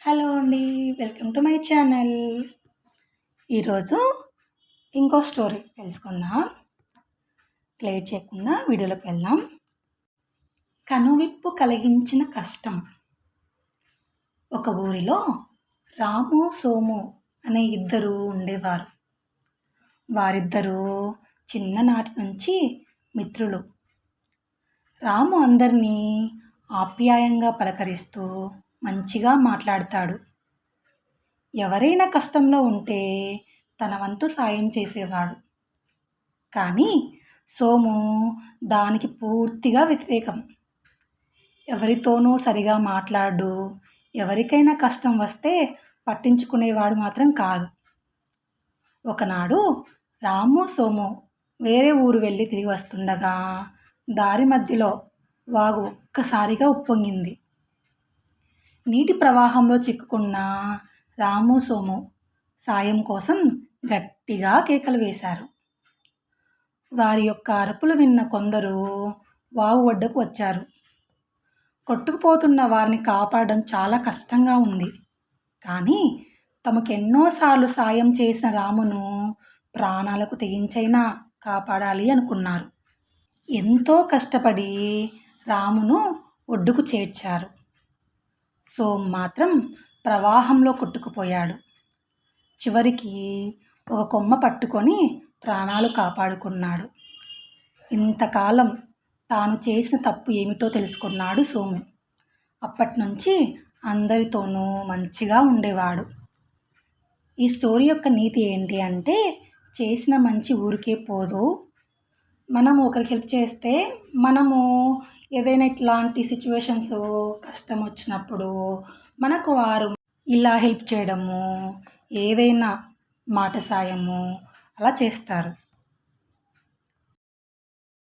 Hello అండి. Welcome to my channel. ఈరోజు ఇంకో స్టోరీ తెలుసుకుందాం. లేట్ చేయకుండా వీడియోలోకి వెళ్దాం. కనువిప్పు కలిగించిన కష్టం. ఒక ఊరిలో రాము, సోము అనే ఇద్దరు ఉండేవారు. వారిద్దరూ చిన్ననాటి నుంచి మిత్రులు. రాము అందరినీ ఆప్యాయంగా పలకరిస్తూ మంచిగా మాట్లాడతాడు. ఎవరైనా కష్టంలో ఉంటే తన వంతు సాయం చేసేవాడు. కానీ సోము దానికి పూర్తిగా వ్యతిరేకం. ఎవరితోనూ సరిగా మాట్లాడు, ఎవరికైనా కష్టం వస్తే పట్టించుకునేవాడు మాత్రం కాదు. ఒకనాడు రాము, సోము వేరే ఊరు వెళ్ళి తిరిగి వస్తుండగా దారి మధ్యలో వాగు ఒక్కసారిగా ఉప్పొంగింది. నీటి ప్రవాహంలో చిక్కుకున్న రాము, సోము సాయం కోసం గట్టిగా కేకలు వేశారు. వారి యొక్క అరుపులు విన్న కొందరు వాగు ఒడ్డుకు వచ్చారు. కొట్టుకుపోతున్న వారిని కాపాడడం చాలా కష్టంగా ఉంది. కానీ తమకెన్నోసార్లు సాయం చేసిన రామును ప్రాణాలకు తెగించైనా కాపాడాలి అనుకున్నారు. ఎంతో కష్టపడి రామును ఒడ్డుకు చేర్చారు. సోము మాత్రం ప్రవాహంలో కొట్టుకుపోయాడు. చివరికి ఒక కొమ్మ పట్టుకొని ప్రాణాలు కాపాడుకున్నాడు. ఇంతకాలం తాను చేసిన తప్పు ఏమిటో తెలుసుకున్నాడు సోము. అప్పటినుంచి అందరితోనూ మంచిగా ఉండేవాడు. ఈ స్టోరీ యొక్క నీతి ఏంటి అంటే, చేసిన మంచి ఊరికే పోదు. మనం ఒకరికి హెల్ప్ చేస్తే మనము ఏదైనా ఇట్లాంటి సిచ్యువేషన్స్ కష్టం వచ్చినప్పుడు మనకు వారు ఇలా హెల్ప్ చేయడము, ఏదైనా మాట సాయము అలా చేస్తారు.